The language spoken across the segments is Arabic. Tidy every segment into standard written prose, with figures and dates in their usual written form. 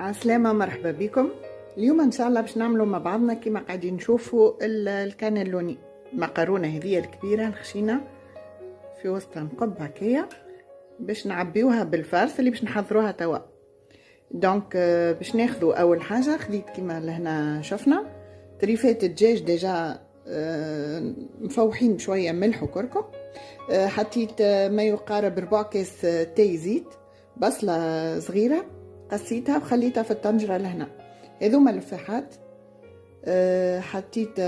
عسلامة، مرحبا بكم. اليوم ان شاء الله باش نعملوا مع بعضنا كيما قاعدين نشوفوا الكانيلوني، المقارونه هذه الكبيره الخشينه في وسط نقب هكايا باش نعبيوها بالفارس اللي باش نحضروها توا. دونك باش ناخذوا اول حاجه، خديت كيما لهنا شفنا تريفات الدجاج ديجا مفوحين بشويه ملح وكركم. حطيت ما يقارب 4 كاس تاي زيت، بصله صغيره قسيتها وخليتها في الطنجره لهنا. هذوما الفاحات. حطيت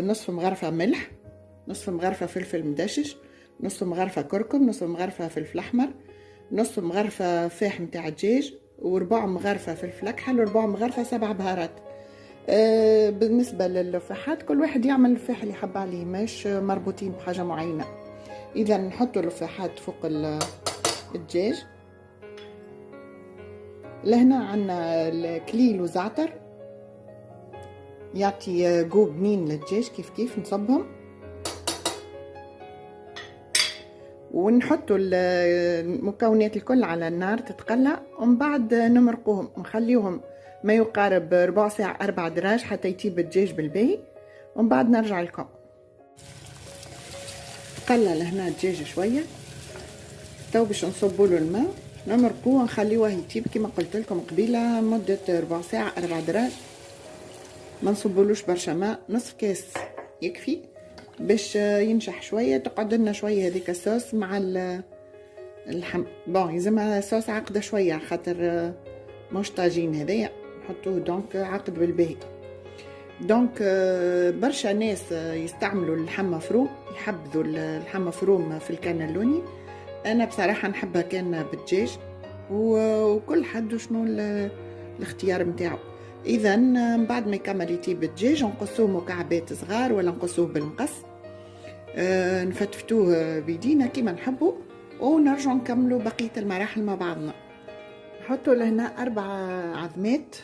نصف مغرفه ملح، نصف مغرفه فلفل مدشش، نصف مغرفه كركم، نصف مغرفه فلفل احمر، نصف مغرفه فاح متاع دجاج، وربع مغرفه فلفل اكحل، وربع مغرفه 7 بهارات. بالنسبه للفاحات كل واحد يعمل الفاح اللي يحب عليه، مش مربوطين بحاجه معينه. اذا نحطوا الفاحات فوق الدجاج. لهنا عنا الكليل وزعتر يعطي جو بنين للدجاج، كيف نصبهم ونحطوا المكونات الكل على النار تتقلى، ومن بعد نمرقوهم نخليهم ما يقارب ربع ساعة 4 دراج حتى يطيب الدجاج بالباهي، ومن بعد نرجع لكم. تقلى لهنا الدجاج شوية، تو باش نصبوا له الماء نمرقوه ونخليوه يطيب كما قلت لكم قبيله مدة ربع ساعة 4 دراج. ما نصبولوش برشا ماء، نصف كاس يكفي باش ينشح شويه، تقعد لنا شويه هذيك الصوص مع اللحم. بون يلزمها صوص عقده شويه خاطر مش طاجين هذايا نحطوه دونك عقد بالباهي. دونك برشا ناس يستعملوا اللحم مفروم، يحبذوا اللحم مفروم في الكانيلوني. انا بصراحه نحبها كان بالدجاج، وكل حد شنو الاختيار متاعو. اذا من بعد ما يكمل يطيب الدجاج نقصوه مكعبات صغار ولا نقصوه بالمقص، نفتفتوه بيدينا كيما نحبوا، ونرجع نكملوا بقيه المراحل مع بعضنا. نحطوا لهنا 4 عظمات،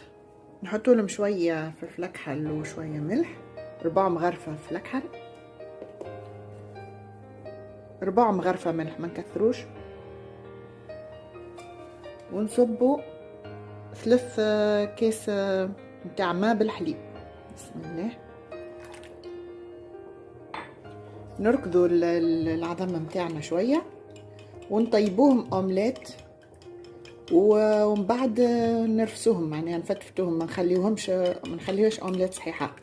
نحطوا لهم شويه فلفل اكحل وشويه ملح، 4 مغرفه فلفل اكحل، 4 مغرفه ملح ما نكثروش، ونصبوا 3 كاس متاع ماء بالحليب. بسم الله. نركضوا العظم متاعنا شويه ونطيبوهم اومليت، ومن بعد نرفسوهم، معناها نفتفتوهم، ما نخليوهاش اومليت صحيحه.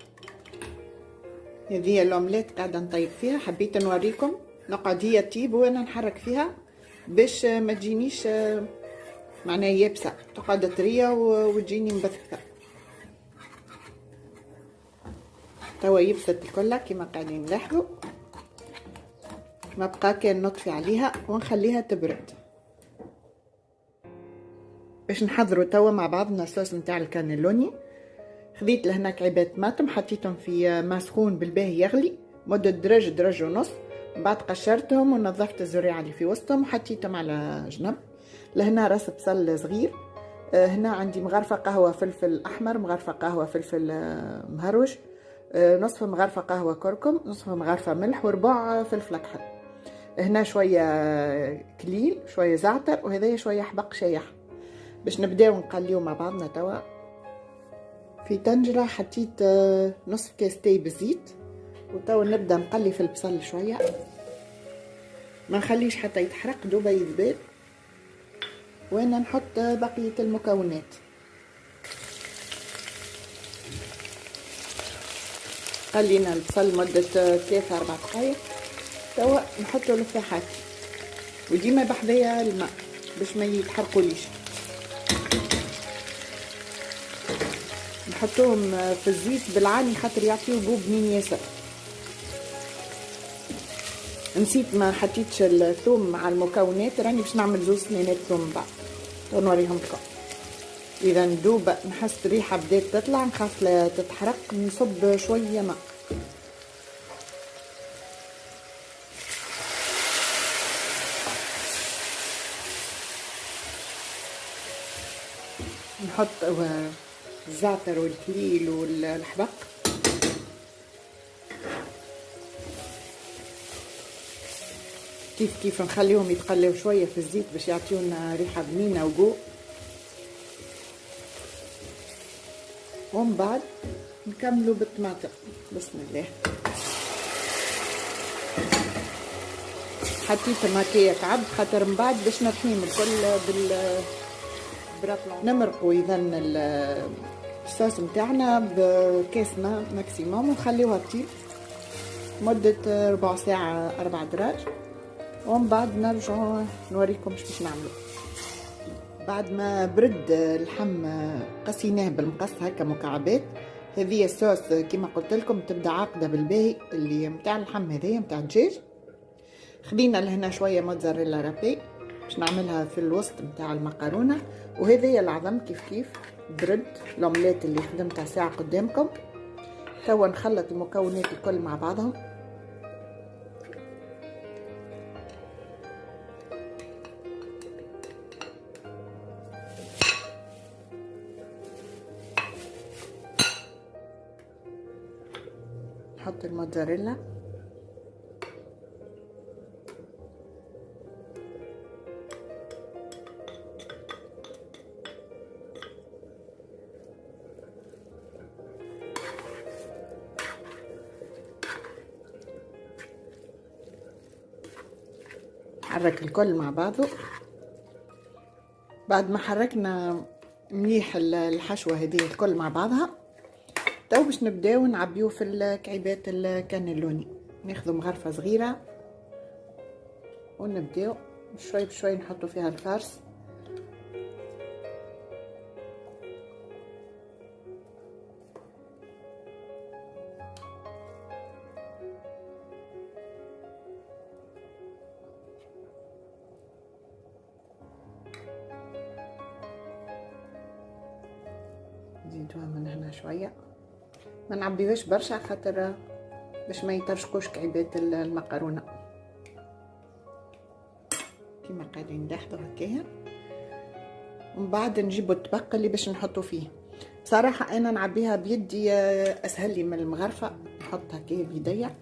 هذه الاومليت قاعده نطيب فيها، حبيت نوريكم نقعد هي تطيب وانا نحرك فيها باش ما تجينيش معناها يابسه، تقعد طريه وتجيني مبثثه. توا يبست الكل كيما قاعدين نلاحظوا، ما بقى كان نطفي عليها ونخليها تبرد باش نحضروا توا مع بعضنا الصوص نتاع الكانيلوني. خذيت لهنا كعبات طماطم، حطيتهم في ماء سخون بالباهي يغلي مده درج ونص، بعد قشرتهم ونظفت الزريعه اللي في وسطهم وحطيتهم على جنب. لهنا راس بصل صغير، هنا عندي مغرفه قهوه فلفل احمر، مغرفه قهوه فلفل مهروش، نصف مغرفه قهوه كركم، نصف مغرفه ملح، وربع فلفل اكحل. هنا شويه كليل، شويه زعتر، وهذايا شويه حبق شايح. باش نبداو نقليو مع بعضنا توا. في طنجره حطيت نصف كاس تاي بالزيت، وتوا نبدا نقلي في البصل شويه، ما نخليش حتى يتحرق، دوبا يذبل وانا نحط بقيه المكونات. قلينا البصل مده 3-4 دقائق. توا نحطوا الفاحات، وديما بحذايا الماء باش ما يتحرقوليش. نحطوهم في الزيت بالعالي خاطر يعطيو بو بنين ياسر. نسيت ما حطيتش الثوم مع المكونات، راني باش نعمل 2 سنينات ثوم بعد ونوريهم لكم. اذا ندوب نحس الريحه بدات تطلع، نخاف لا تتحرق، نصب شويه ماء. نحط الزعتر والكليل والحبق، كيف نخليهم يتقلوا شويه في الزيت باش يعطيونا ريحه بنينه وجو. ومن بعد نكملوا بالطماطم. بسم الله. حطيت ماكية عبد خاطر من بعد باش نرحيم الكل برابلون. نمرقوا اذا الصوص نتاعنا بكاس ماء ماكسيموم ونخليوها تطيب مدة ربع ساعة 4 دراج، ومن بعد نرجعوا نوريكم اش باش نعملوا. بعد ما برد اللحم قسيناه بالمقص هكا مكعبات. هذه الصوص كما قلت لكم تبدا عاقده بالباهي اللي متاع اللحم هذايا متاع الدجاج. خذينا لهنا شويه موتزاريلا رابي باش نعملها في الوسط متاع المقارونه، وهذايا العظم كيف برد لومليت اللي خدمتها ساعه قدامكم. توا نخلط المكونات الكل مع بعضهم. نحط الموتزاريلا، نحرك الكل مع بعضه. بعد ما حركنا مليح الحشوة هذه الكل مع بعضها، تو باش نبداو نعبيو في الكعيبات الكانيلوني. ناخذ مغرفة صغيرة ونبداو شوي بشوي نحطو فيها الفارس. نزيدوها من هنا شويه، ما نعبيوهاش برشا خاطر باش ما يترشقوش كعيبات المقارونه. كيما قاعدين ندحضوا هكايا، ومن بعد نجيبوا الطبق اللي باش نحطوا فيه. بصراحه انا نعبيها بيدي اسهل لي من المغرفه، نحط هكايا بيديا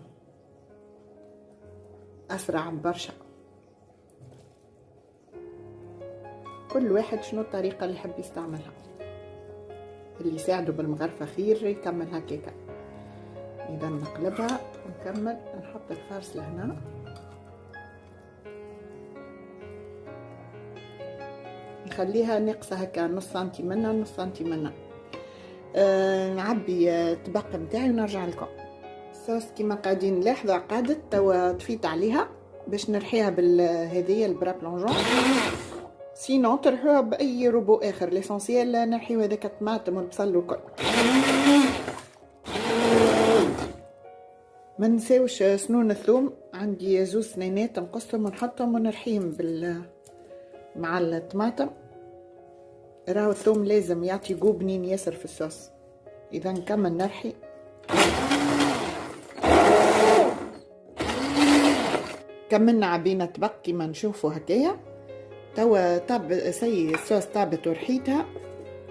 اسرع برشا. كل واحد شنو الطريقه اللي يحب يستعملها، اللي يساعده بالمغرفة خير يكمل هكاكا. اذا نقلبها ونكمل نحط الفارس لهنا. نخليها ناقصة هكا نص سنتي منها نص سنتي منها. نعبي الطبق متاعي ونرجع لكم. الصوص كيما قاعدين نلاحظوا عقدت، توا طفيت عليها باش نرحيها بالهذية البرا بلونجون. سينو ترحوها باي روبو اخر، ليسونسيال نرحيو هذاك الطماطم والبصل والكل. ما نساوش سنون الثوم، عندي 2 سنينات نقصهم ونحطهم ونرحيهم مع الطماطم. راهو الثوم لازم يعطي جو بنين ياسر في الصوص. اذا نكمل نرحي. كملنا عبينا طبق كيما نشوفوا هكايا. توا طاب سي الصوص طابت ورحيتها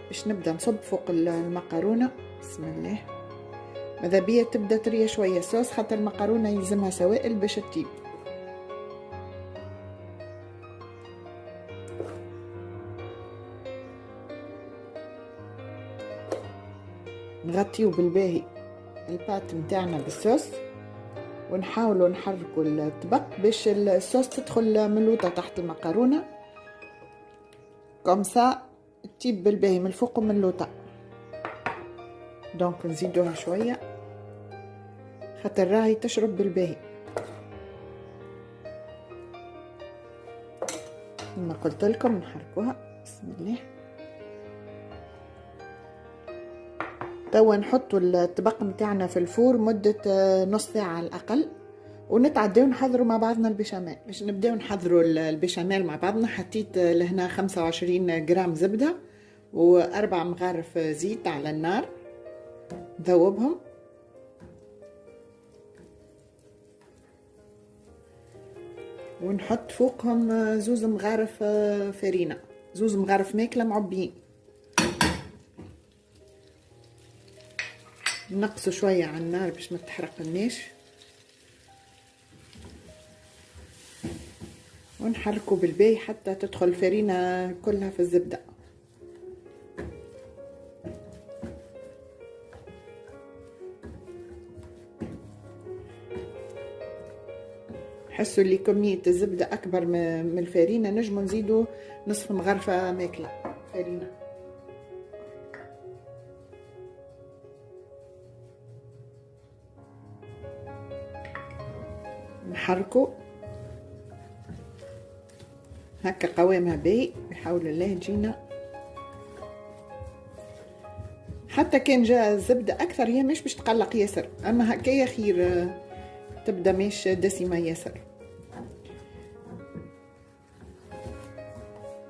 باش نبدا نصب فوق المقارونه. بسم الله. ماذا بيا تبدا طريه شويه الصوص خاطر المقارونه يلزمها سوائل باش تطيب. نغطيو بالباهي البات نتاعنا بالصوص ونحاولوا نحركوا الطبق باش الصوص تدخل ملوطه تحت المقارونه كومسا تطيب بالباهي من الفوق ومن اللوطه. دونك نزيدوها شويه خاطر راهي تشرب بالباهي. كما قلت لكم نحركوها. بسم الله. توا نحطوا الطبق نتاعنا في الفور مده نص ساعه على الاقل، ونتعداو نحضروا مع بعضنا البيشاميل. باش نبداو نحضروا البيشاميل مع بعضنا. حطيت لهنا 25 جرام زبده و4 مغارف زيت على النار، ذوبهم. ونحط فوقهم 2 مغارف فرينه، 2 مغارف ماكله معبيين. نقصوا شويه على النار باش ما تحرقناش، ونحركوا بالباهي حتى تدخل الفرينه كلها في الزبده. نحسوا اللي كمية الزبدة أكبر من الفارينة، نجمو نزيدو نصف مغرفة ماكلة فارينة. نحركو هكا قوامها باهي بحول الله تجينا. حتى كان جا الزبدة أكثر هي مش باش تقلق ياسر، أما هكايا خير تبدا مش دسمة ياسر.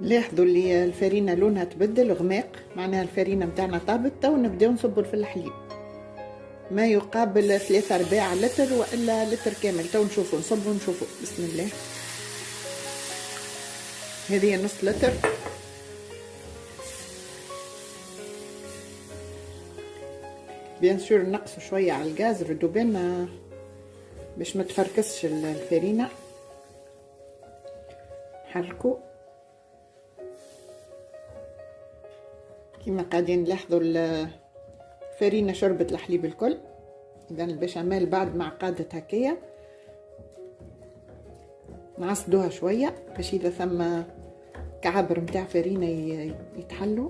لاحظوا اللي الفارينة لونها تبدل غماق، معناها الفارينة متاعنا طابت. تو نبداو نصبوا في الحليب ما يقابل 3/4 لتر والا لتر كامل. تو نشوفوا نصبوا نشوفوا. بسم الله. هذه نص لتر. بيان سور نقصوا شويه على الغاز ردوا بالنا باش ما تفركسش الفارينه. حركوا كيما قاعدين نلاحظوا الفارينه شربت الحليب الكل. اذا البشاميل بعد ما عقدت هكايا نعصدوها شويه باش اذا ثم كعبر متاع فارينه يتحلوا.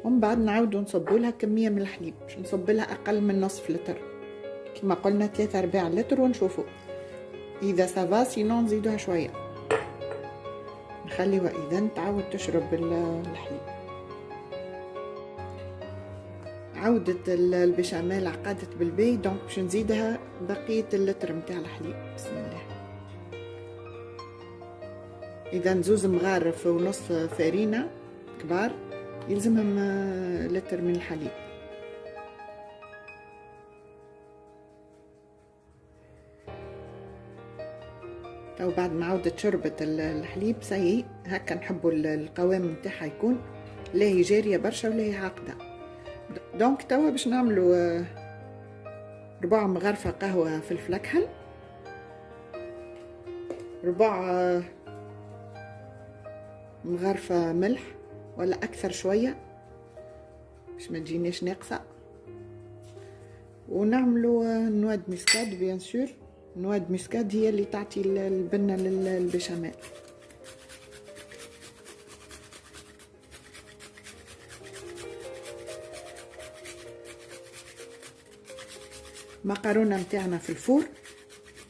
ومن بعد نعاودو نصبوا لها كميه من الحليب، باش نصب لها اقل من نصف لتر كما قلنا 3/4 لتر، ونشوفوا اذا سافا سينون نزيدوها شويه نخليوها اذا تعاود تشرب الحليب. عودت البشاميل عقدت بالبي، دونك باش نزيدها بقيه اللتر متاع الحليب. بسم الله. اذا زوز مغارف ونص فارينه كبار يلزمهم لتر من الحليب. تو بعد ما عودت شربت الحليب سي هكا نحبوا القوام متاعها يكون لا هي جاريه برشا ولا هي عاقده. دونك توا باش نعملوا 4 مغارفه قهوه فلفل اكحل، 4 مغارفه ملح ولا اكثر شويه باش ما تجينيش ناقصه، ونعملوا نواد مسكاد. بيان سور نواد مسكاد هي اللي تعطي البنه للبشاميل. مقارونه متاعنا في الفور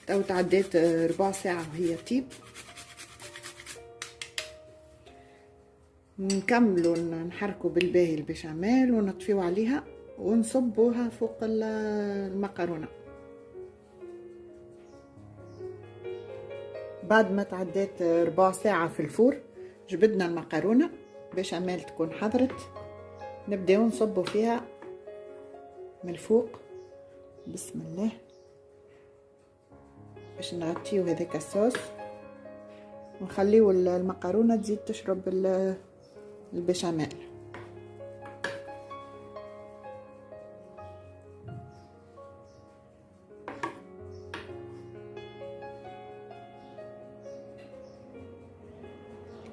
تو تعديت 4 ساعه وهي طيب. نكملوا نحركوا بالباهي البشاميل ونطفيو عليها ونصبوها فوق المقارونه. بعد ما تعديت 4 ساعه في الفور جبدنا المقارونه بشاميل تكون حضرت. نبداو نصبوا فيها من الفوق. بسم الله. باش نغطيو هذاك الصوص ونخليو المقارونه تزيد تشرب البشاميل.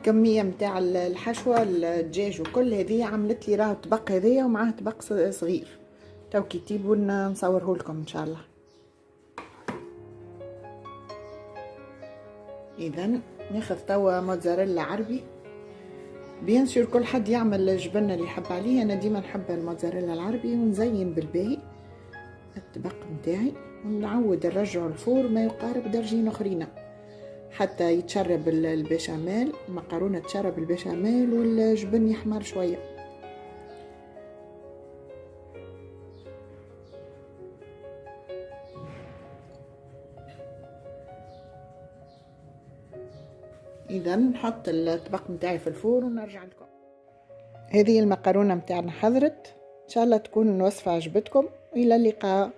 كميه متاع الحشوه الدجاج وكل هذه عملت لي راهو طبق هذايا ومعاه طبق صغير. تو كي تجيبوا نصوره لكم ان شاء الله. اذا ناخذ توا موتزاريلا عربي. بيان سور كل حد يعمل الجبنه اللي يحب عليه، انا ديما نحب الموتزاريلا العربي. ونزين بالباهي الطبق نتاعي ونعود نرجعه الفور ما يقارب درجين اخرين حتى يتشرب البشاميل، المقارونه تشرب البشاميل والجبن يحمر شويه. اذا نحط الطبق نتاعي في الفور ونرجع لكم. هذه المقارونه نتاعنا حضرت، ان شاء الله تكون الوصفه عجبتكم. الى اللقاء.